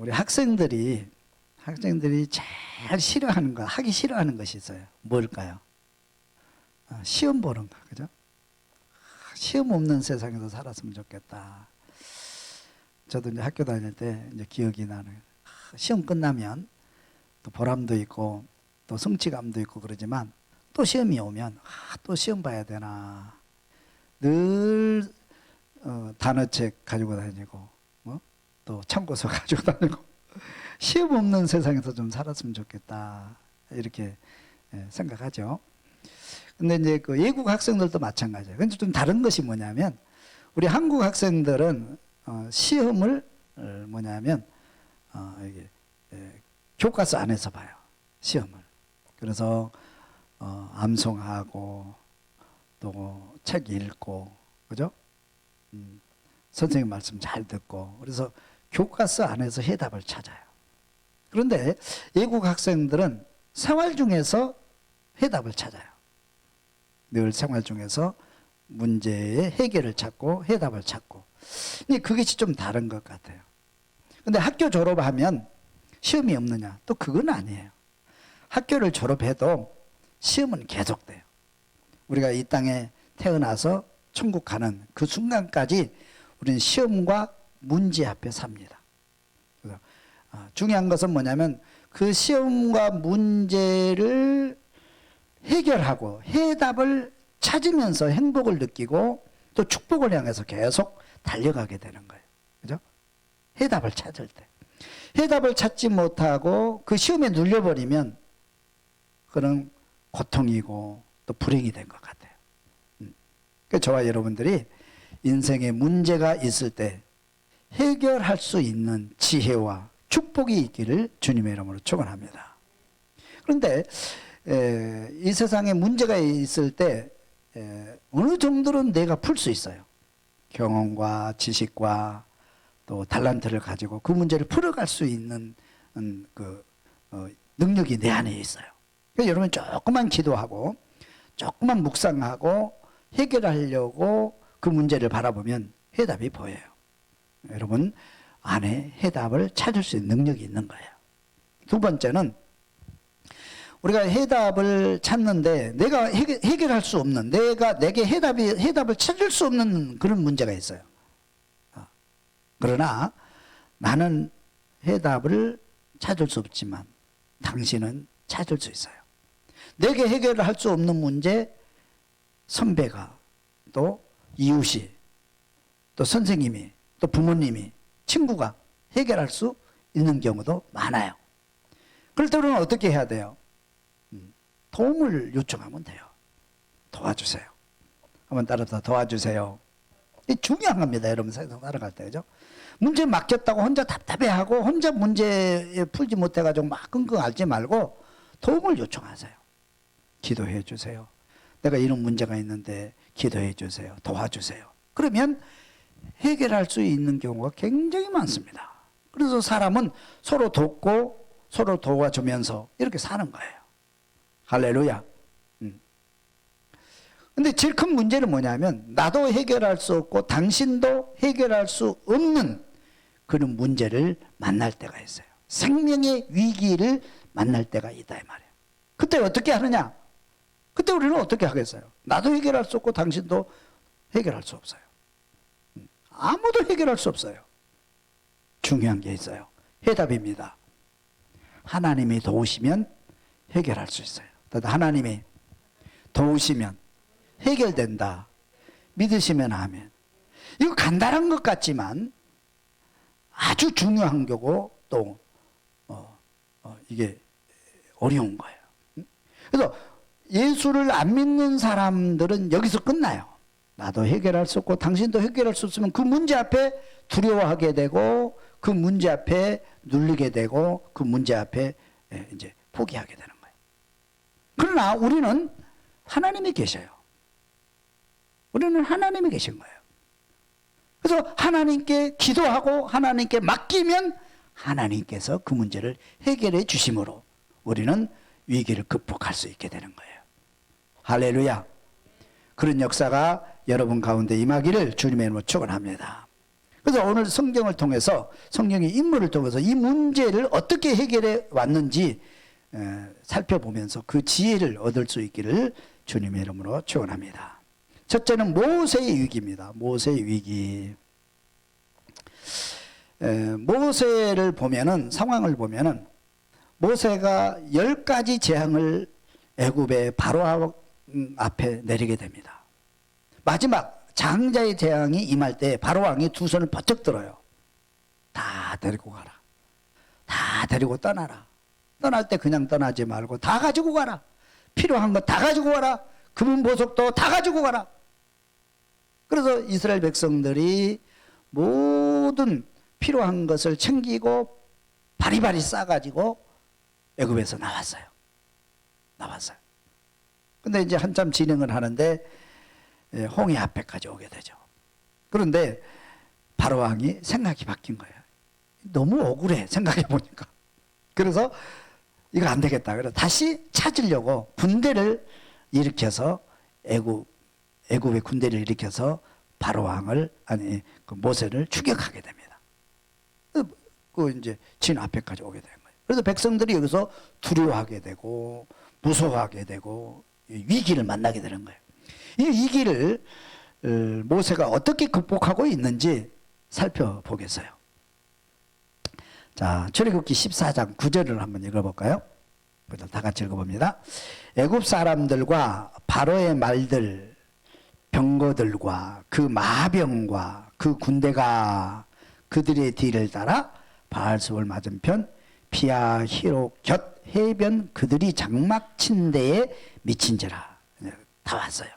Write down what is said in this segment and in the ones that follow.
우리 학생들이 제일 싫어하는 거, 하기 싫어하는 것이 있어요. 뭘까요? 시험 보는 거, 그죠? 시험 없는 세상에서 살았으면 좋겠다. 저도 이제 학교 다닐 때 이제 기억이 나는, 시험 끝나면 또 보람도 있고 또 성취감도 있고 그러지만 또 시험이 오면 또 시험 봐야 되나. 늘 단어책 가지고 다니고 또 참고서 가지고 다니고 시험 없는 세상에서 좀 살았으면 좋겠다 이렇게 생각하죠. 근데 이제 그 외국 학생들도 마찬가지예요. 근데 좀 다른 것이 뭐냐면 우리 한국 학생들은 시험을 뭐냐면 이게 교과서 안에서 봐요. 시험을. 그래서 암송하고 또 책 읽고 그죠? 선생님 말씀 잘 듣고 그래서 교과서 안에서 해답을 찾아요. 그런데 외국 학생들은 생활 중에서 해답을 찾아요. 늘 생활 중에서 문제의 해결을 찾고 해답을 찾고. 근데 그것이 좀 다른 것 같아요. 근데 학교 졸업하면 시험이 없느냐? 또 그건 아니에요. 학교를 졸업해도 시험은 계속돼요. 우리가 이 땅에 태어나서 천국 가는 그 순간까지 우리는 시험과 문제 앞에 삽니다. 그래서 중요한 것은 뭐냐면 그 시험과 문제를 해결하고 해답을 찾으면서 행복을 느끼고 또 축복을 향해서 계속 달려가게 되는 거예요. 그죠? 해답을 찾을 때. 해답을 찾지 못하고 그 시험에 눌려버리면 그런 고통이고 또 불행이 된 것 같아요. 그러니까 저와 여러분들이 인생에 문제가 있을 때 해결할 수 있는 지혜와 축복이 있기를 주님의 이름으로 축원합니다. 그런데 이 세상에 문제가 있을 때 어느 정도는 내가 풀 수 있어요. 경험과 지식과 또 달란트를 가지고 그 문제를 풀어갈 수 있는 능력이 내 안에 있어요. 그러니까 여러분 조금만 기도하고 조금만 묵상하고 해결하려고 그 문제를 바라보면 해답이 보여요. 여러분 안에 해답을 찾을 수 있는 능력이 있는 거예요. 두 번째는 우리가 해답을 찾는데 내가 해결할 수 없는 내게 해답을 찾을 수 없는 그런 문제가 있어요. 그러나 나는 해답을 찾을 수 없지만 당신은 찾을 수 있어요. 내게 해결을 할 수 없는 문제 선배가 또 이웃이 또 선생님이 또 부모님이 친구가 해결할 수 있는 경우도 많아요. 그럴 때 우리는 어떻게 해야 돼요? 도움을 요청하면 돼요. 도와주세요. 한번 따라서 도와주세요. 이게 중요한 겁니다. 여러분 세상 살아갈 때. 그죠? 문제 맡겼다고 혼자 답답해하고 혼자 문제 풀지 못해가지고 막 끙끙 앓지 말고 도움을 요청하세요. 기도해 주세요. 내가 이런 문제가 있는데 기도해 주세요. 도와주세요. 그러면 해결할 수 있는 경우가 굉장히 많습니다. 그래서 사람은 서로 돕고 서로 도와주면서 이렇게 사는 거예요. 할렐루야. 근데 제일 큰 문제는 뭐냐면 나도 해결할 수 없고 당신도 해결할 수 없는 그런 문제를 만날 때가 있어요. 생명의 위기를 만날 때가 있다 이 말이에요. 그때 어떻게 하느냐? 그때 우리는 어떻게 하겠어요? 나도 해결할 수 없고 당신도 해결할 수 없어요. 아무도 해결할 수 없어요. 중요한 게 있어요. 해답입니다. 하나님이 도우시면 해결할 수 있어요. 하나님이 도우시면 해결된다. 믿으시면 아멘. 이거 간단한 것 같지만 아주 중요한 거고 또 이게 어려운 거예요. 그래서 예수를 안 믿는 사람들은 여기서 끝나요. 나도 해결할 수 없고 당신도 해결할 수 없으면 그 문제 앞에 두려워하게 되고 그 문제 앞에 눌리게 되고 그 문제 앞에 이제 포기하게 되는 거예요. 그러나 우리는 하나님이 계셔요. 우리는 하나님이 계신 거예요. 그래서 하나님께 기도하고 하나님께 맡기면 하나님께서 그 문제를 해결해 주심으로 우리는 위기를 극복할 수 있게 되는 거예요. 할렐루야. 그런 역사가 여러분 가운데 임하기를 주님의 이름으로 축원합니다. 그래서 오늘 성경을 통해서 성경의 인물을 통해서 이 문제를 어떻게 해결해 왔는지 살펴보면서 그 지혜를 얻을 수 있기를 주님의 이름으로 축원합니다. 첫째는 모세의 위기입니다. 모세의 위기. 모세를 보면은 상황을 보면은 모세가 10가지 재앙을 애굽의 바로 앞에 내리게 됩니다. 마지막 장자의 재앙이 임할 때 바로 왕이 두 손을 번쩍 들어요. 다 데리고 가라. 다 데리고 떠나라. 떠날 때 그냥 떠나지 말고 다 가지고 가라. 필요한 거 다 가지고 가라. 금은 보석도 다 가지고 가라. 그래서 이스라엘 백성들이 모든 필요한 것을 챙기고 바리바리 싸가지고 애굽에서 나왔어요. 근데 이제 한참 진행을 하는데 홍해 앞에까지 오게 되죠. 그런데 바로 왕이 생각이 바뀐 거예요. 너무 억울해, 생각해 보니까. 그래서 이거 안 되겠다. 그래서 다시 찾으려고 군대를 일으켜서 애굽의 군대를 일으켜서 바로 왕을 그 모세를 추격하게 됩니다. 그 이제 진 앞에까지 오게 된 거예요. 그래서 백성들이 여기서 두려워하게 되고 무서워하게 되고 위기를 만나게 되는 거예요. 이 위기를 모세가 어떻게 극복하고 있는지 살펴보겠어요. 자, 출애굽기 14장 9절을 한번 읽어볼까요? 다 같이 읽어봅니다. 애굽 사람들과 바로의 말들, 병거들과 그 마병과 그 군대가 그들의 뒤를 따라 바알스불 맞은편 피아 히롯 곁 해변 그들이 장막 친 데에 미친지라. 다 왔어요.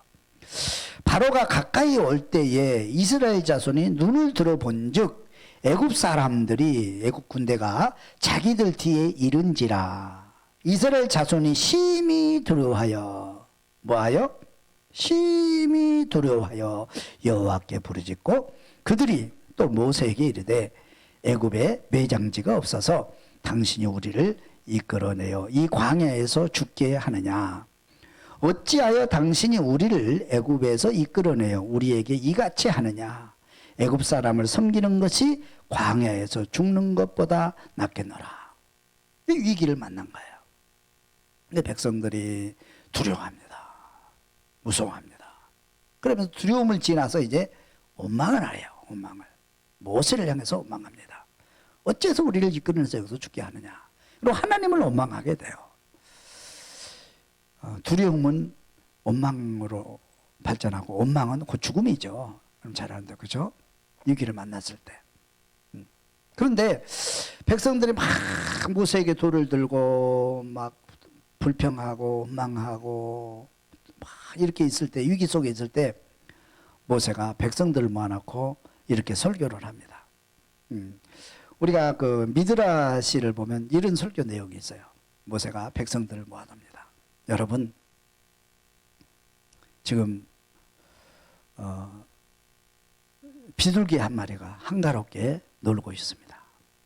바로가 가까이 올 때에 이스라엘 자손이 눈을 들어본즉 애굽 사람들이 애굽 군대가 자기들 뒤에 이른지라. 이스라엘 자손이 심히 두려워하여 뭐하여? 심히 두려워하여 여호와께 부르짖고 그들이 또 모세에게 이르되 애굽에 매장지가 없어서 당신이 우리를 이끌어내어 이 광야에서 죽게 하느냐. 어찌하여 당신이 우리를 애굽에서 이끌어내어 우리에게 이같이 하느냐. 애굽 사람을 섬기는 것이 광야에서 죽는 것보다 낫겠노라. 위기를 만난 거예요. 근데 백성들이 두려워합니다. 무서워합니다. 그러면서 두려움을 지나서 이제 원망을 해요. 원망을. 모세를 향해서 원망합니다. 어째서 우리를 이끌어내서 여기서 죽게 하느냐. 그리고 하나님을 원망하게 돼요. 두려움은 원망으로 발전하고 원망은 곧 죽음이죠. 그럼 잘 아는데, 그죠? 위기를 만났을 때. 그런데 백성들이 막 모세에게 돌을 들고 막 불평하고 원망하고 막 이렇게 있을 때, 위기 속에 있을 때 모세가 백성들을 모아놓고 이렇게 설교를 합니다. 우리가 그 미드라시를 보면 이런 설교 내용이 있어요. 모세가 백성들을 모아놓습니다. 여러분, 지금 비둘기 한 마리가 한가롭게 놀고 있습니다.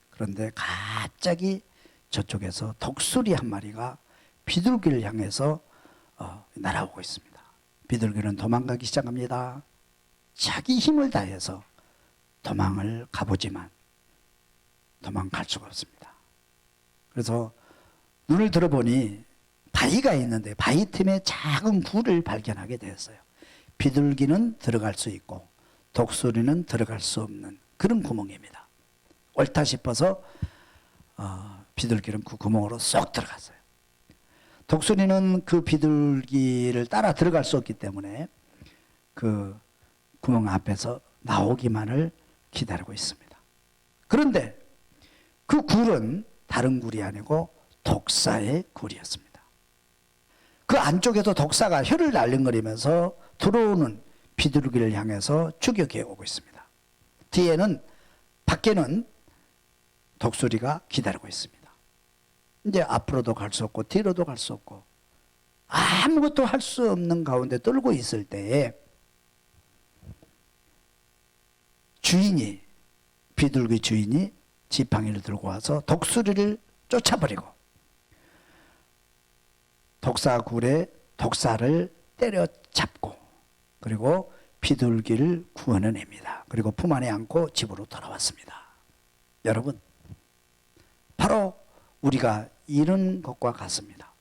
그런데 갑자기 저쪽에서 독수리 한 마리가 비둘기를 향해서 날아오고 있습니다. 비둘기는 도망가기 시작합니다. 자기 힘을 다해서 도망을 가보지만 도망갈 수가 없습니다. 그래서 눈을 들어보니 바위가 있는데 바위 틈에 작은 굴을 발견하게 되었어요. 비둘기는 들어갈 수 있고 독수리는 들어갈 수 없는 그런 구멍입니다. 옳다 싶어서 비둘기는 그 구멍으로 쏙 들어갔어요. 독수리는 그 비둘기를 따라 들어갈 수 없기 때문에 그 구멍 앞에서 나오기만을 기다리고 있습니다. 그런데 그 굴은 다른 굴이 아니고 독사의 굴이었습니다. 그 안쪽에서 독사가 혀를 날름거리면서 들어오는 비둘기를 향해서 추격해 오고 있습니다. 밖에는 독수리가 기다리고 있습니다. 이제 앞으로도 갈 수 없고 뒤로도 갈 수 없고 아무것도 할 수 없는 가운데 떨고 있을 때에 비둘기 주인이 지팡이를 들고 와서 독수리를 쫓아버리고 독사굴에 독사를 때려잡고 그리고 비둘기를 구원해냅니다. 그리고 품 안에 안고 집으로 돌아왔습니다. 여러분, 바로 우리가 이런 것과 같습니다.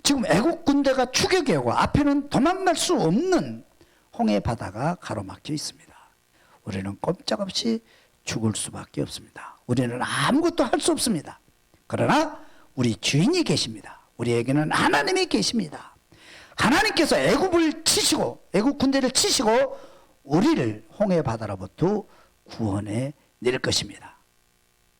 지금 애국 군대가 추격해 오고 앞에는 도망갈 수 없는 홍해 바다가 가로막혀 있습니다. 우리는 꼼짝없이 죽을 수밖에 없습니다. 우리는 아무것도 할 수 없습니다. 그러나 우리 주인이 계십니다. 우리에게는 하나님이 계십니다. 하나님께서 애굽을 치시고 애굽 군대를 치시고 우리를 홍해 바다로부터 구원해 낼 것입니다.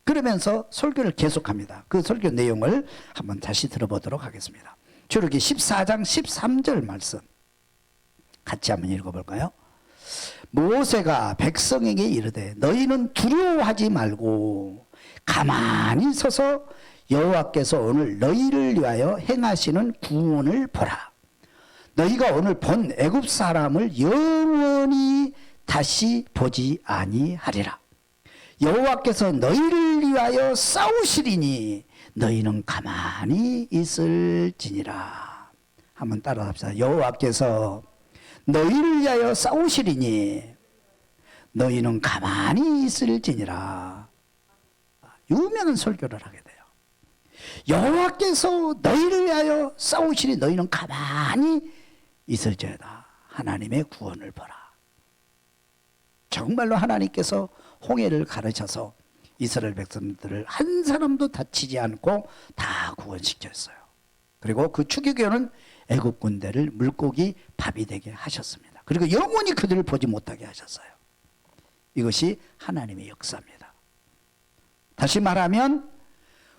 그러면서 설교를 계속합니다. 그 설교 내용을 한번 다시 들어보도록 하겠습니다. 출애굽기 14장 13절 말씀 같이 한번 읽어볼까요? 모세가 백성에게 이르되 너희는 두려워하지 말고 가만히 서서 여호와께서 오늘 너희를 위하여 행하시는 구원을 보라. 너희가 오늘 본 애굽 사람을 영원히 다시 보지 아니하리라. 여호와께서 너희를 위하여 싸우시리니 너희는 가만히 있을지니라. 한번 따라합시다. 여호와께서 너희를 위하여 싸우시리니 너희는 가만히 있을지니라. 유명한 설교를 하게 돼요. 여호와께서 너희를 위하여 싸우시니 너희는 가만히 있을지어다. 하나님의 구원을 보라. 정말로 하나님께서 홍해를 가르쳐서 이스라엘 백성들을 한 사람도 다치지 않고 다 구원시켰어요. 그리고 그 추기교는 애국 군대를 물고기 밥이 되게 하셨습니다. 그리고 영원히 그들을 보지 못하게 하셨어요. 이것이 하나님의 역사입니다. 다시 말하면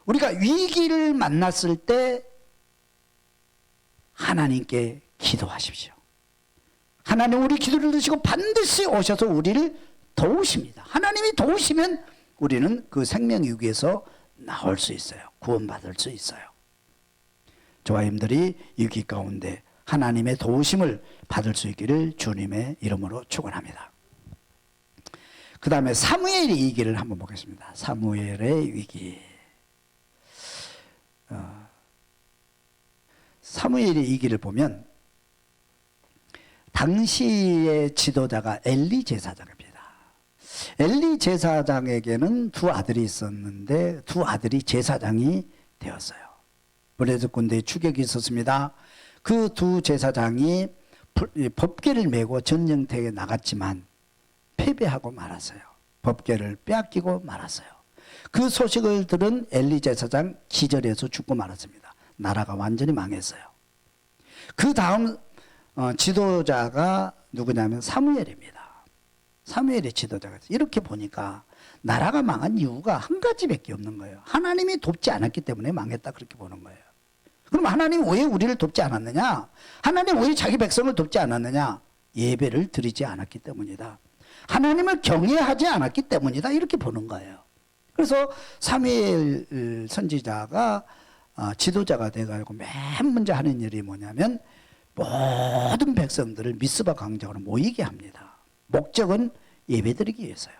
우리가 위기를 만났을 때 하나님께 기도하십시오. 하나님 우리 기도를 드시고 반드시 오셔서 우리를 도우십니다. 하나님이 도우시면 우리는 그 생명 위기에서 나올 수 있어요. 구원받을 수 있어요. 저와 님들이 위기 가운데 하나님의 도우심을 받을 수 있기를 주님의 이름으로 축원합니다. 그 다음에 사무엘의 위기를 한번 보겠습니다. 사무엘의 위기. 사무엘의 위기를 보면 당시의 지도자가 엘리 제사장입니다. 엘리 제사장에게는 두 아들이 있었는데 두 아들이 제사장이 되었어요. 블레셋 군대의 추격이 있었습니다. 그 두 제사장이 법궤를 메고 전쟁터에 나갔지만 패배하고 말았어요. 법궤를 빼앗기고 말았어요. 그 소식을 들은 엘리 제사장 기절해서 죽고 말았습니다. 나라가 완전히 망했어요. 그 다음 지도자가 누구냐면 사무엘입니다. 사무엘의 지도자가 이렇게 보니까 나라가 망한 이유가 한 가지밖에 없는 거예요. 하나님이 돕지 않았기 때문에 망했다 그렇게 보는 거예요. 그럼 하나님 왜 우리를 돕지 않았느냐? 하나님 왜 자기 백성을 돕지 않았느냐? 예배를 드리지 않았기 때문이다. 하나님을 경외하지 않았기 때문이다 이렇게 보는 거예요. 그래서 사무엘 선지자가 지도자가 돼가지고 맨 먼저 하는 일이 뭐냐면 모든 백성들을 미스바 광장으로 모이게 합니다. 목적은 예배드리기 위해서요.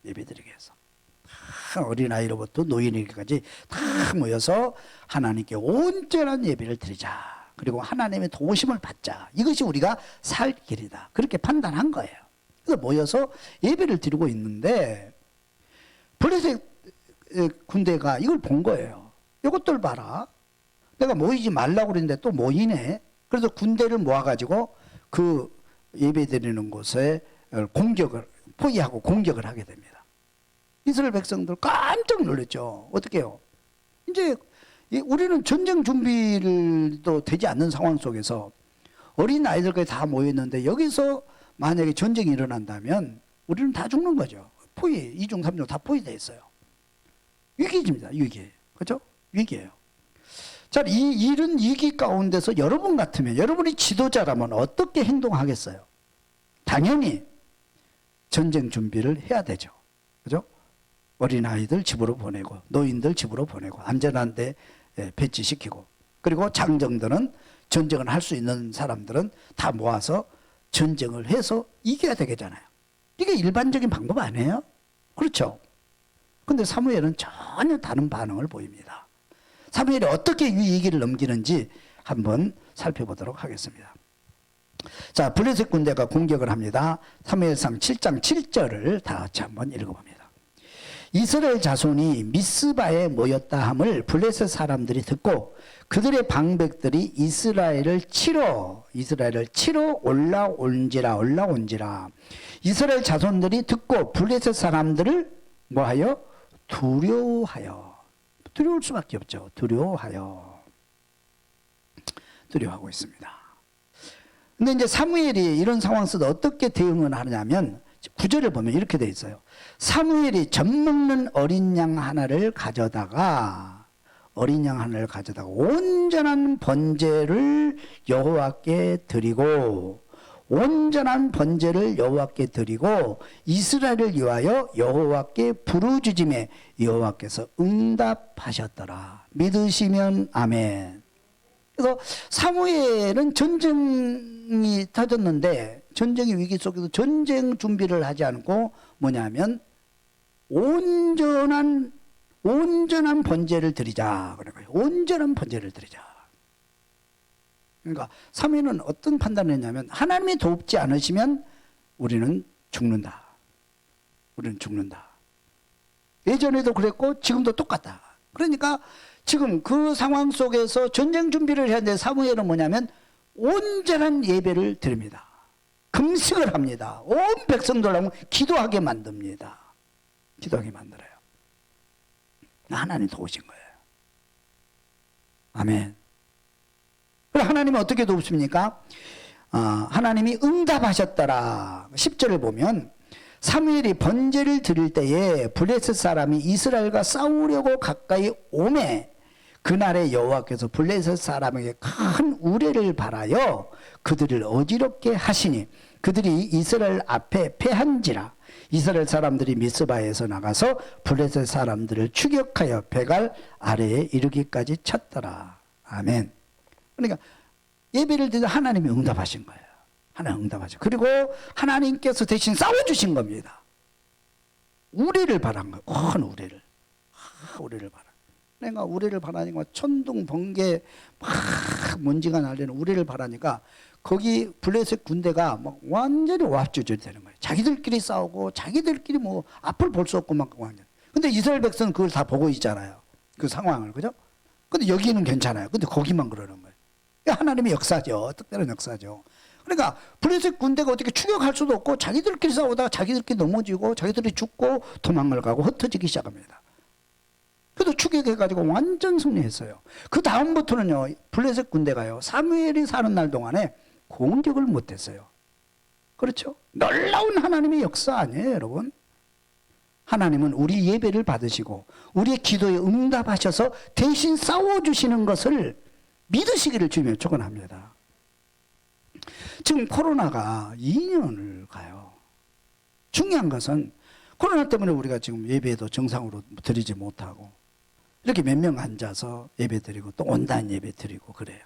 예배드리기 위해서. 어린아이로부터 노인에게까지 다 모여서 하나님께 온전한 예배를 드리자. 그리고 하나님의 도우심을 받자. 이것이 우리가 살 길이다. 그렇게 판단한 거예요. 그래서 모여서 예배를 드리고 있는데 블레셋 군대가 이걸 본 거예요. 이것들 봐라. 내가 모이지 말라고 그랬는데 또 모이네. 그래서 군대를 모아가지고 그 예배 드리는 곳에 공격을 포위하고 공격을 하게 됩니다. 이스라엘 백성들 깜짝 놀랐죠. 어떻게 해요? 이제 우리는 전쟁 준비도 되지 않는 상황 속에서 어린 아이들까지 다 모였는데 여기서 만약에 전쟁이 일어난다면 우리는 다 죽는 거죠. 포위, 2중, 3중 다 포위되어 있어요. 위기입니다. 위기. 그렇죠? 위기예요. 자, 이런 위기 가운데서 여러분 같으면 여러분이 지도자라면 어떻게 행동하겠어요? 당연히 전쟁 준비를 해야 되죠. 그죠? 어린아이들 집으로 보내고 노인들 집으로 보내고 안전한 데 배치시키고 그리고 장정들은 전쟁을 할 수 있는 사람들은 다 모아서 전쟁을 해서 이겨야 되겠잖아요. 이게 일반적인 방법 아니에요? 그렇죠? 근데 사무엘은 전혀 다른 반응을 보입니다. 사무엘이 어떻게 이 위기를 넘기는지 한번 살펴보도록 하겠습니다. 자, 블레셋 군대가 공격을 합니다. 사무엘상 7장 7절을 다 같이 한번 읽어봅니다. 이스라엘 자손이 미스바에 모였다 함을 블레셋 사람들이 듣고 그들의 방백들이 이스라엘을 치러 올라온지라. 이스라엘 자손들이 듣고 블레셋 사람들을 뭐하여? 두려울 수밖에 없죠. 두려워하고 있습니다. 근데 이제 사무엘이 이런 상황 속에서 어떻게 대응을 하냐면 9절을 보면 이렇게 돼 있어요. 사무엘이 젖 먹는 어린 양 하나를 가져다가 온전한 번제를 여호와께 드리고 이스라엘을 위하여 여호와께 부르짖음에 여호와께서 응답하셨더라. 믿으시면 아멘. 그래서 사무엘은 전쟁이 터졌는데 전쟁의 위기 속에서 전쟁 준비를 하지 않고 뭐냐면 온전한 번제를 드리자. 온전한 번제를 드리자. 그러니까 사무엘은 어떤 판단을 했냐면 하나님이 돕지 않으시면 우리는 죽는다. 예전에도 그랬고 지금도 똑같다. 그러니까 지금 그 상황 속에서 전쟁 준비를 해야 되는데 사무엘은 뭐냐면 온전한 예배를 드립니다. 금식을 합니다. 온 백성들을 기도하게 만듭니다. 기도하게 만들어요. 하나님 도우신 거예요. 아멘. 하나님은 어떻게 돕습니까? 하나님이 응답하셨더라. 10절을 보면 사무엘이 번제를 드릴 때에 블레셋 사람이 이스라엘과 싸우려고 가까이 오매 그날에 여호와께서 블레셋 사람에게 큰 우레를 발하여 그들을 어지럽게 하시니 그들이 이스라엘 앞에 패한지라. 이스라엘 사람들이 미스바에서 나가서 블레셋 사람들을 추격하여 베갈 아래에 이르기까지 쳤더라. 아멘. 그러니까 예배를 드려 하나님이 응답하신 거예요. 하나님 응답하죠. 그리고 하나님께서 대신 싸워주신 겁니다. 우레를 바란 거예요. 큰 우레를. 우레를 바란. 그러니까 우레를 바라니까 천둥 번개 막 먼지가 날리는 우레를 바라니까 거기 블레셋 군대가 막 완전히 와합조절이 되는 거예요. 자기들끼리 싸우고 자기들끼리 뭐 앞을 볼 수 없고 막 완전. 근데 이스라엘 백성은 그걸 다 보고 있잖아요. 그 상황을. 그죠? 근데 여기는 괜찮아요. 근데 거기만 그러는 거예요. 하나님의 역사죠. 특별한 역사죠. 그러니까 블레셋 군대가 어떻게 추격할 수도 없고 자기들끼리 싸우다가 자기들끼리 넘어지고 자기들이 죽고 도망을 가고 흩어지기 시작합니다. 그래도 추격해가지고 완전 승리했어요. 그 다음부터는요, 블레셋 군대가요, 사무엘이 사는 날 동안에 공격을 못했어요. 그렇죠? 놀라운 하나님의 역사 아니에요, 여러분? 하나님은 우리 예배를 받으시고 우리의 기도에 응답하셔서 대신 싸워주시는 것을 믿으시기를 주며 축원합니다. 지금 코로나가 2년을 가요. 중요한 것은 코로나 때문에 우리가 지금 예배도 정상으로 드리지 못하고 이렇게 몇 명 앉아서 예배 드리고 또 온라인 예배 드리고 그래요.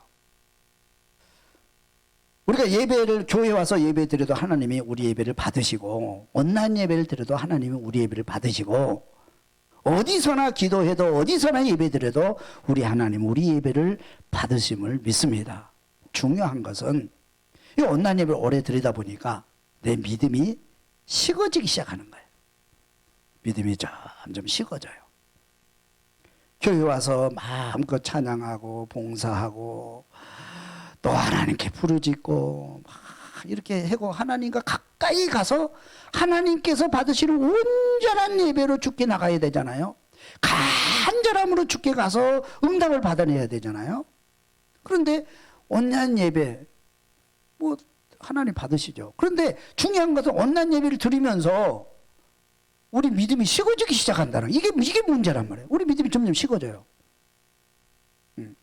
우리가 예배를 교회 와서 예배 드려도 하나님이 우리 예배를 받으시고 온라인 예배를 드려도 하나님이 우리 예배를 받으시고 어디서나 기도해도 어디서나 예배 드려도 우리 하나님 우리 예배를 받으심을 믿습니다. 중요한 것은 이 온라인 예배를 오래 드리다 보니까 내 믿음이 식어지기 시작하는 거예요. 믿음이 점점 식어져요. 교회 와서 마음껏 찬양하고 봉사하고 또 하나님께 부르짖고 막 이렇게 하고 하나님과 가까이 가서 하나님께서 받으시는 온전한 예배로 주께 나가야 되잖아요. 간절함으로 주께 가서 응답을 받아내야 되잖아요. 그런데 온라인 예배 뭐 하나님 받으시죠. 그런데 중요한 것은 온라인 예배를 드리면서 우리 믿음이 식어지기 시작한다는 이게 문제란 말이에요. 우리 믿음이 점점 식어져요.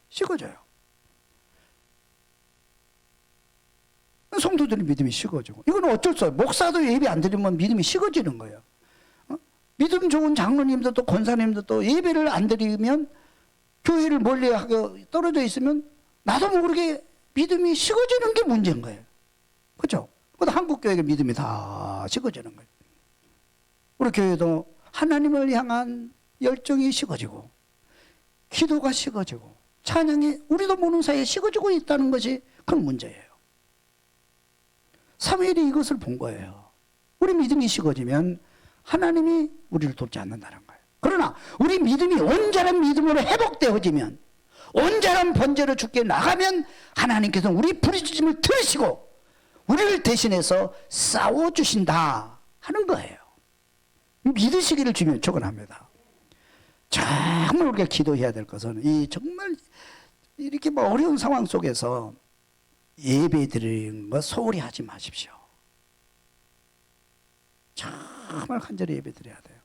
식어져요. 성도들의 믿음이 식어지고 이건 어쩔 수 없어요. 목사도 예배 안 드리면 믿음이 식어지는 거예요. 믿음 좋은 장로님들도 권사님들도 예배를 안 드리면 교회를 멀리하게 떨어져 있으면 나도 모르게 믿음이 식어지는 게 문제인 거예요. 그렇죠? 그래도 한국 교회의 믿음이 다 식어지는 거예요. 우리 교회도 하나님을 향한 열정이 식어지고 기도가 식어지고 찬양이 우리도 모르는 사이에 식어지고 있다는 것이 큰 문제예요. 사무엘이 이것을 본 거예요. 우리 믿음이 식어지면 하나님이 우리를 돕지 않는다는 거예요. 그러나 우리 믿음이 온전한 믿음으로 회복되어지면, 온전한 번제로 주께 나가면 하나님께서 우리 부르짖음을 들으시고 우리를 대신해서 싸워주신다 하는 거예요. 믿으시기를 주면 축원합니다. 정말 우리가 기도해야 될 것은 이 정말 이렇게 뭐 어려운 상황 속에서 예배 드리는 거 소홀히 하지 마십시오. 정말 간절히 예배 드려야 돼요.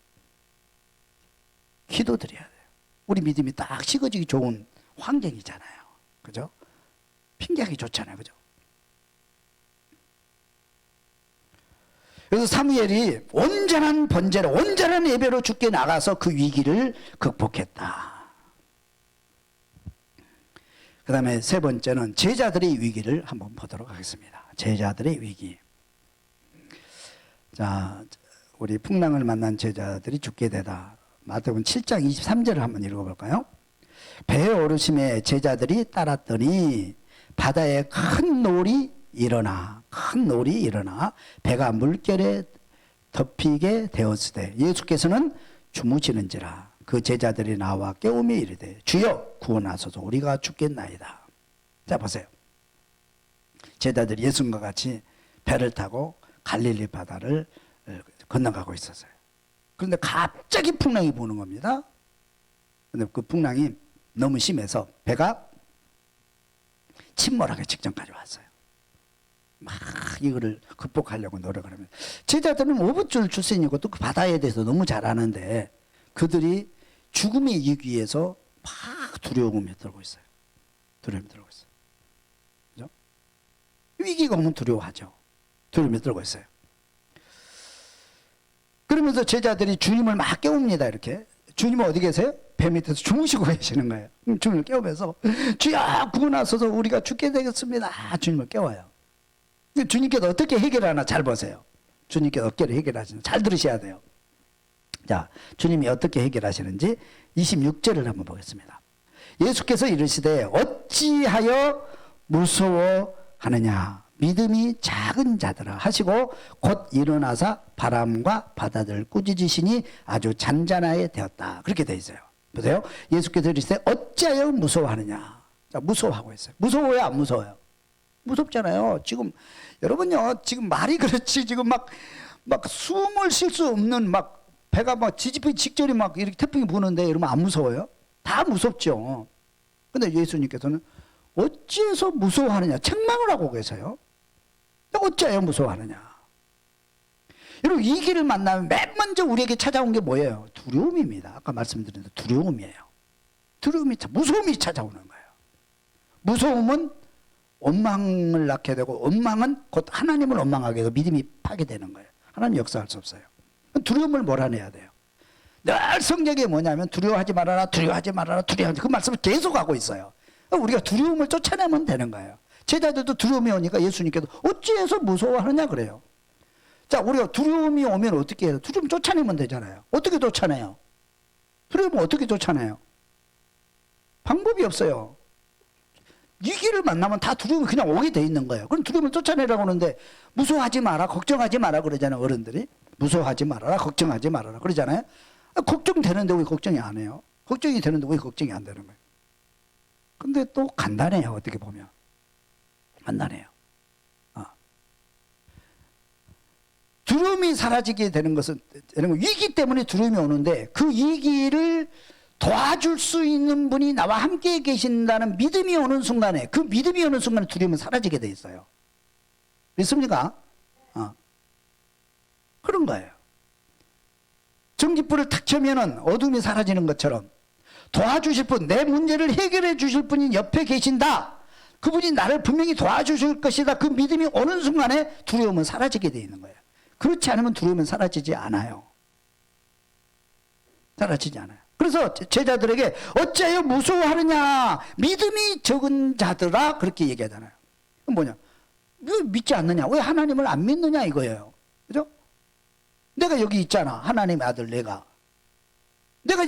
기도 드려야 돼요. 우리 믿음이 딱 식어지기 좋은 환경이잖아요. 그죠? 핑계하기 좋잖아요. 그죠? 그래서 사무엘이 온전한 번제로, 온전한 예배로 주께 나가서 그 위기를 극복했다. 그 다음에 세 번째는 제자들의 위기를 한번 보도록 하겠습니다. 제자들의 위기. 자, 우리 풍랑을 만난 제자들이 죽게 되다. 마태복음 7장 23절을 한번 읽어볼까요? 배에 오르심에 제자들이 따랐더니 바다에 큰 놀이 일어나 배가 물결에 덮이게 되었으되 예수께서는 주무시는지라. 그 제자들이 나와 깨우며 이르되 주여 구원하소서 우리가 죽겠나이다. 자 보세요. 제자들이 예수님과 같이 배를 타고 갈릴리 바다를 건너가고 있었어요. 그런데 갑자기 풍랑이 부는 겁니다. 그런데 그 풍랑이 너무 심해서 배가 침몰하기 직전까지 왔어요. 막 이거를 극복하려고 노력을 하면, 제자들은 오붓줄 출신이고 또 그 바다에 대해서 너무 잘 아는데 그들이 죽음에 이기기 위해서 막 두려움에 들고 있어요. 두려움에 들고 있어요. 그죠? 위기가 오면 두려워하죠. 두려움에 들고 있어요. 그러면서 제자들이 주님을 막 깨웁니다. 이렇게. 주님은 어디 계세요? 배 밑에서 주무시고 계시는 거예요. 주님을 깨우면서 주여 구원하소서 우리가 죽게 되겠습니다. 주님을 깨워요. 주님께서 어떻게 해결하나 잘 보세요. 주님께서 어떻게 해결하시나 잘 들으셔야 돼요. 자, 주님이 어떻게 해결하시는지 26절을 한번 보겠습니다. 예수께서 이르시되 어찌하여 무서워하느냐 믿음이 작은 자들아 하시고 곧 일어나사 바람과 바다들 꾸짖으시니 아주 잔잔하게 되었다. 그렇게 되어 있어요. 보세요. 예수께서 이르시되 어찌하여 무서워하느냐. 자, 무서워하고 있어요. 무서워요 안 무서워요? 무섭잖아요. 지금 여러분요, 지금 말이 그렇지 지금 막 숨을 쉴 수 없는 막 배가 막 뒤집히기 직전에 막 이렇게 태풍이 부는데 여러분 안 무서워요? 다 무섭죠. 근데 예수님께서는 어찌해서 무서워하느냐 책망을 하고 계세요. 어찌하여 무서워하느냐. 여러분 위기를 만나면 맨 먼저 우리에게 찾아온 게 뭐예요? 두려움입니다. 아까 말씀드린 대로 두려움이에요. 무서움이 찾아오는 거예요. 무서움은 원망을 낳게 되고 원망은 곧 하나님을 원망하게 되고 믿음이 파괴되는 거예요. 하나님 역사할 수 없어요. 두려움을 몰아내야 돼요. 늘 성경에 뭐냐면 두려워하지 말아라 두려워하지 말아라 두려워하지, 그 말씀을 계속하고 있어요. 우리가 두려움을 쫓아내면 되는 거예요. 제자들도 두려움이 오니까 예수님께서 어찌해서 무서워하느냐 그래요. 자, 우리가 두려움이 오면 어떻게 해요? 두려움 쫓아내면 되잖아요. 어떻게 쫓아내요? 두려움을 어떻게 쫓아내요? 방법이 없어요. 위기를 만나면 다 두려움이 그냥 오게 돼 있는 거예요. 그럼 두려움을 쫓아내라고 하는데 무서워하지 마라 걱정하지 마라 그러잖아요. 어른들이 무서워하지 말아라 걱정하지 말아라 그러잖아요. 걱정되는데 왜 걱정이 안 해요? 걱정이 되는데 왜 걱정이 안 되는 거예요? 근데 또 간단해요. 어떻게 보면 간단해요. 두려움이 사라지게 되는 것은 위기 때문에 두려움이 오는데 그 위기를 도와줄 수 있는 분이 나와 함께 계신다는 믿음이 오는 순간에, 그 믿음이 오는 순간에 두려움은 사라지게 돼 있어요. 믿습니까? 그런 거예요. 전깃불을 탁 켜면은 어둠이 사라지는 것처럼 도와주실 분, 내 문제를 해결해 주실 분이 옆에 계신다. 그분이 나를 분명히 도와주실 것이다. 그 믿음이 오는 순간에 두려움은 사라지게 돼 있는 거예요. 그렇지 않으면 두려움은 사라지지 않아요. 사라지지 않아요. 그래서 제자들에게 어찌하여 무서워하느냐 믿음이 적은 자들아 그렇게 얘기하잖아요. 그건 뭐냐, 왜 믿지 않느냐, 왜 하나님을 안 믿느냐 이거예요. 그죠? 내가 여기 있잖아. 하나님의 아들 내가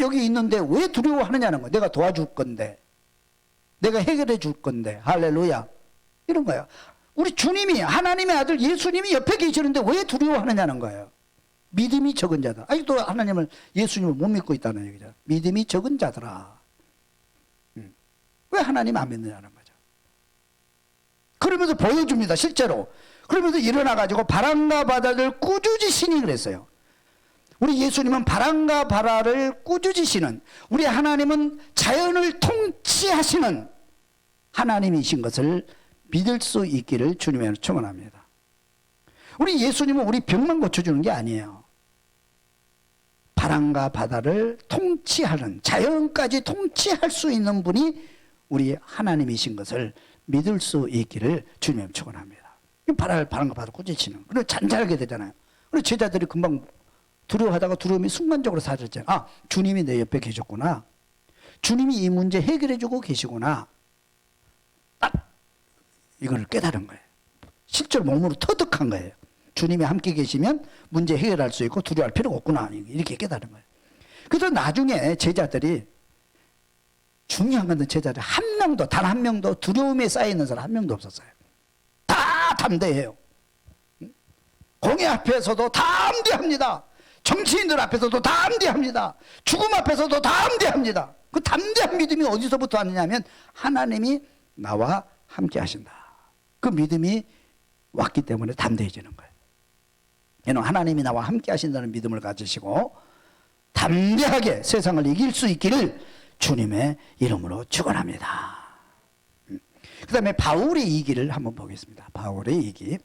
여기 있는데 왜 두려워하느냐는 거야. 내가 도와줄 건데, 내가 해결해 줄 건데, 할렐루야, 이런 거야. 우리 주님이, 하나님의 아들 예수님이 옆에 계시는데 왜 두려워하느냐는 거예요. 믿음이 적은 자들. 아직도 하나님을, 예수님을 못 믿고 있다는 얘기죠. 믿음이 적은 자들아. 왜 하나님 안 믿느냐는 거죠. 그러면서 보여줍니다, 실제로. 그러면서 일어나가지고 바람과 바다를 꾸짖으시니 그랬어요. 우리 예수님은 바람과 바다를 꾸짖으시는, 우리 하나님은 자연을 통치하시는 하나님이신 것을 믿을 수 있기를 주님의 축원합니다. 우리 예수님은 우리 병만 고쳐주는 게 아니에요. 바람과 바다를 통치하는, 자연까지 통치할 수 있는 분이 우리 하나님이신 것을 믿을 수 있기를 주님 축원합니다. 바람과 바다 꾸짖으시는, 그리고 잔잔하게 되잖아요. 그리고 제자들이 금방 두려워하다가 두려움이 순간적으로 사라졌잖아요. 아, 주님이 내 옆에 계셨구나. 주님이 이 문제 해결해주고 계시구나. 딱 이걸 깨달은 거예요. 실제로 몸으로 터득한 거예요. 주님이 함께 계시면 문제 해결할 수 있고 두려워할 필요가 없구나. 이렇게 깨달은 거예요. 그래서 나중에 제자들이, 중요한 건 제자들 한 명도, 단 한 명도 두려움에 쌓여있는 사람 한 명도 없었어요. 다 담대해요. 공의 앞에서도 담대합니다. 정치인들 앞에서도 담대합니다. 죽음 앞에서도 담대합니다. 그 담대한 믿음이 어디서부터 왔느냐면 하나님이 나와 함께 하신다. 그 믿음이 왔기 때문에 담대해지는 거예요. 얘는 하나님이 나와 함께 하신다는 믿음을 가지시고 담대하게 세상을 이길 수 있기를 주님의 이름으로 축원합니다. 그 다음에 바울의 이기를 한번 보겠습니다. 바울의 이기.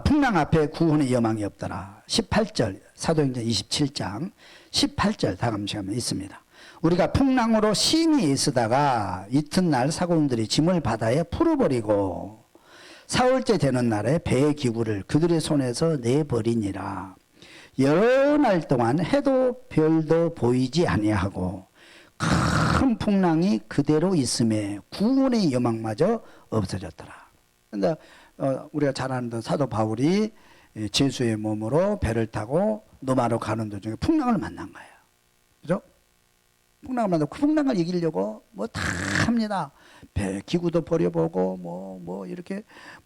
풍랑 앞에 구원의 여망이 없더라. 18절, 사도행전 27장 18절 다감시 하면 있습니다. 우리가 풍랑으로 심히 애쓰다가 이튿날 사고들이 짐을 바다에 풀어버리고 사흘째 되는 날에 배의 기구를 그들의 손에서 내버리니라. 여러 날 동안 해도 별도 보이지 아니하고 큰 풍랑이 그대로 있음에 구원의 여망마저 없어졌더라. 그런데 우리가 잘 아는 사도 바울이 제수의 몸으로 배를 타고 노마로 가는 도중에 풍랑을 만난 거예요. 그죠? 풍랑을 만나고 그 풍랑을 이기려고 뭐 다 합니다. 배 기구도 버려보고 뭐 이렇게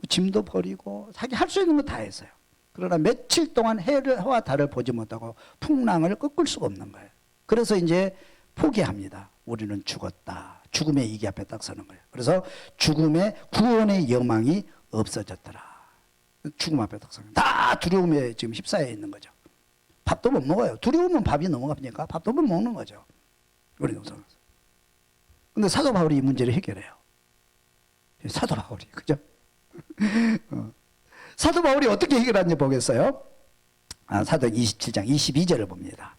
짐도 버리고 자기 할 수 있는 거 다 했어요. 그러나 며칠 동안 해와 달을 보지 못하고 풍랑을 꺾을 수가 없는 거예요. 그래서 이제 포기합니다. 우리는 죽었다. 죽음의 이기 앞에 딱 서는 거예요. 그래서 죽음의 구원의 여망이 없어졌더라. 죽음 앞에 딱 서는 거예요. 다 두려움에 지금 휩싸여 있는 거죠. 밥도 못 먹어요. 두려우면 밥이 넘어갑니까? 밥도 못 먹는 거죠. 우리 동성에서. 근데 사도 바울이 이 문제를 해결해요. 사도 바울이, 그죠? 사도 바울이 어떻게 해결하는지 보겠어요? 사도 27장 22절을 봅니다.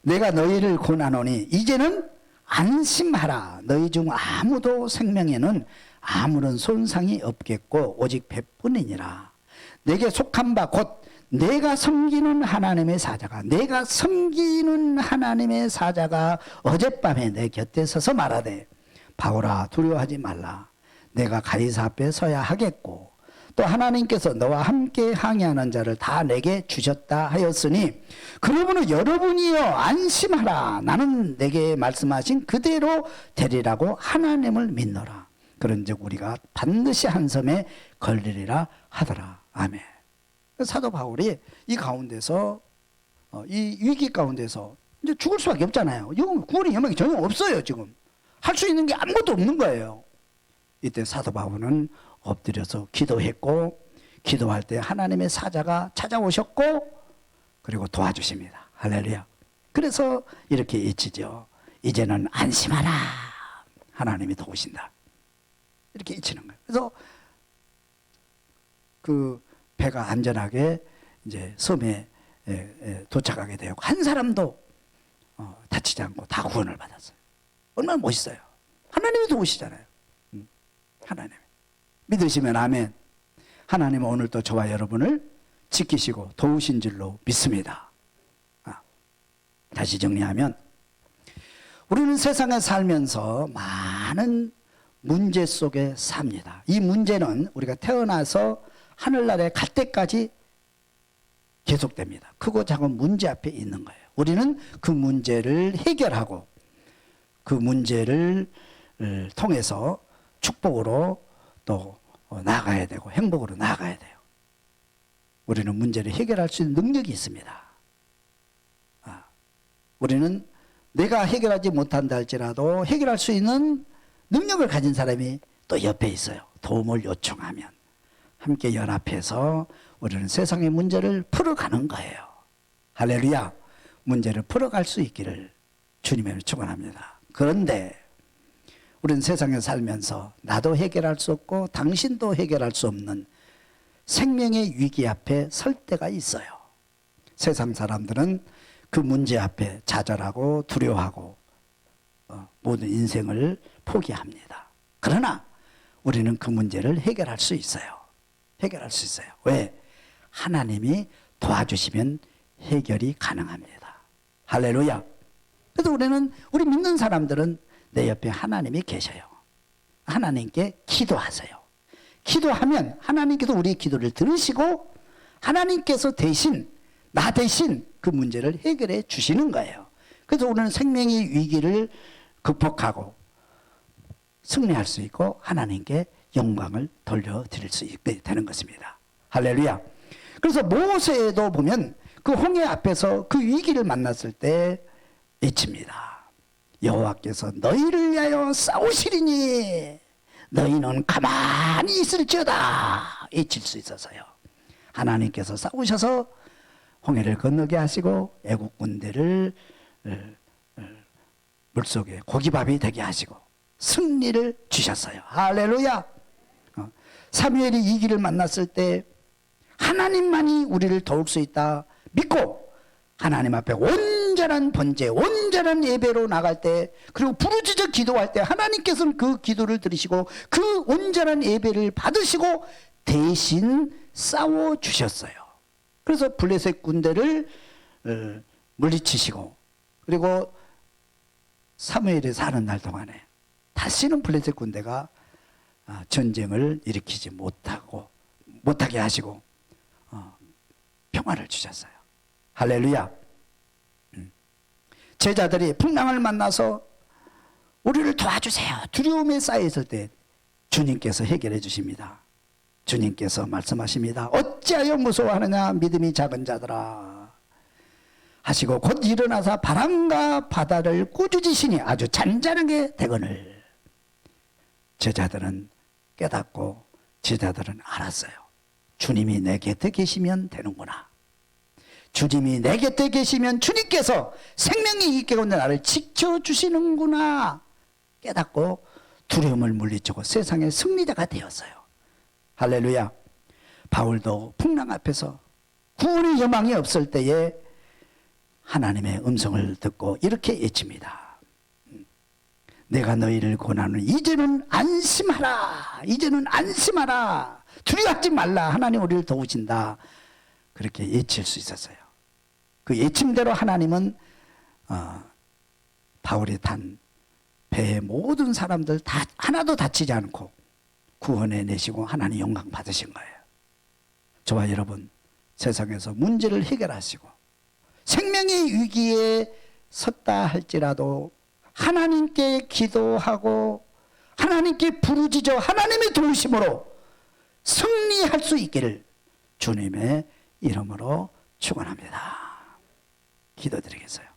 내가 너희를 권하노니 이제는 안심하라. 너희 중 아무도 생명에는 아무런 손상이 없겠고 오직 배뿐이니라. 내게 속한 바 곧 내가 섬기는 하나님의 사자가 어젯밤에 내 곁에 서서 말하되 바울아 두려워하지 말라. 내가 가이사 앞에 서야 하겠고 또 하나님께서 너와 함께 항해하는 자를 다 내게 주셨다 하였으니 그러므로 여러분이여 안심하라. 나는 내게 말씀하신 그대로 되리라고 하나님을 믿노라. 그런즉 우리가 반드시 한 섬에 걸리리라 하더라. 아멘. 사도 바울이 이 가운데서 이 위기 가운데서 이제 죽을 수밖에 없잖아요. 이건 구원의 여망이 전혀 없어요. 지금 할 수 있는 게 아무것도 없는 거예요. 이때 사도 바울은 엎드려서 기도했고 기도할 때 하나님의 사자가 찾아오셨고 그리고 도와주십니다. 할렐루야. 그래서 이렇게 잊히죠. 이제는 안심하라. 하나님이 도우신다. 이렇게 잊히는 거예요. 그래서 그 배가 안전하게 이제 섬에 도착하게 되고 한 사람도 다치지 않고 다 구원을 받았어요. 얼마나 멋있어요. 하나님이 도우시잖아요. 하나님 믿으시면 아멘. 하나님은 오늘도 저와 여러분을 지키시고 도우신 줄로 믿습니다. 다시 정리하면 우리는 세상에 살면서 많은 문제 속에 삽니다. 이 문제는 우리가 태어나서 하늘나라에 갈 때까지 계속됩니다. 크고 작은 문제 앞에 있는 거예요. 우리는 그 문제를 해결하고 그 문제를 통해서 축복으로 또 나아가야 되고 행복으로 나아가야 돼요. 우리는 문제를 해결할 수 있는 능력이 있습니다. 우리는 내가 해결하지 못한다 할지라도 해결할 수 있는 능력을 가진 사람이 또 옆에 있어요. 도움을 요청하면 함께 연합해서 우리는 세상의 문제를 풀어가는 거예요. 할렐루야. 문제를 풀어갈 수 있기를 주님을 축원합니다. 그런데 우리는 세상에 살면서 나도 해결할 수 없고 당신도 해결할 수 없는 생명의 위기 앞에 설 때가 있어요. 세상 사람들은 그 문제 앞에 좌절하고 두려워하고 모든 인생을 포기합니다. 그러나 우리는 그 문제를 해결할 수 있어요. 해결할 수 있어요. 왜? 하나님이 도와주시면 해결이 가능합니다. 할렐루야. 그래서 우리 믿는 사람들은 내 옆에 하나님이 계셔요. 하나님께 기도하세요. 기도하면 하나님께서 우리의 기도를 들으시고 하나님께서 나 대신 그 문제를 해결해 주시는 거예요. 그래서 우리는 생명의 위기를 극복하고 승리할 수 있고 하나님께 영광을 돌려드릴 수 있게 되는 것입니다. 할렐루야. 그래서 모세도 보면 그 홍해 앞에서 그 위기를 만났을 때 외칩니다. 여호와께서 너희를 위하여 싸우시리니 너희는 가만히 있을지어다 외칠 수 있어서요. 하나님께서 싸우셔서 홍해를 건너게 하시고 애국 군대를 물속에 고기밥이 되게 하시고 승리를 주셨어요. 할렐루야. 사무엘이 이 길을 만났을 때 하나님만이 우리를 도울 수 있다 믿고 하나님 앞에 온전한 번제, 온전한 예배로 나갈 때 그리고 부르짖어 기도할 때 하나님께서는 그 기도를 들으시고 그 온전한 예배를 받으시고 대신 싸워주셨어요. 그래서 블레셋 군대를 물리치시고 그리고 사무엘이 사는 날 동안에 다시는 블레셋 군대가 전쟁을 일으키지 못하게 하시고 평화를 주셨어요. 할렐루야. 제자들이 풍랑을 만나서 우리를 도와주세요. 두려움에 쌓여 있을 때 주님께서 해결해 주십니다. 주님께서 말씀하십니다. 어찌하여 무서워하느냐 믿음이 작은 자들아 하시고 곧 일어나서 바람과 바다를 꾸짖으시니 아주 잔잔하게 되거늘. 제자들은 깨닫고 제자들은 알았어요. 주님이 내 곁에 계시면 되는구나. 주님이 내 곁에 계시면 주님께서 생명의 이 가운데 나를 지켜주시는구나 깨닫고 두려움을 물리치고 세상의 승리자가 되었어요. 할렐루야. 바울도 풍랑 앞에서 구원의 여망이 없을 때에 하나님의 음성을 듣고 이렇게 외칩니다. 내가 너희를 권하노니 이제는 안심하라. 이제는 안심하라. 두려워하지 말라. 하나님 우리를 도우신다. 그렇게 외칠 수 있었어요. 그 외침대로 하나님은 바울이 탄 배의 모든 사람들 다 하나도 다치지 않고 구원해 내시고 하나님 영광 받으신 거예요. 저와 여러분 세상에서 문제를 해결하시고 생명의 위기에 섰다 할지라도 하나님께 기도하고 하나님께 부르짖어 하나님의 도우심으로 승리할 수 있기를 주님의 이름으로 축원합니다. 기도드리겠어요.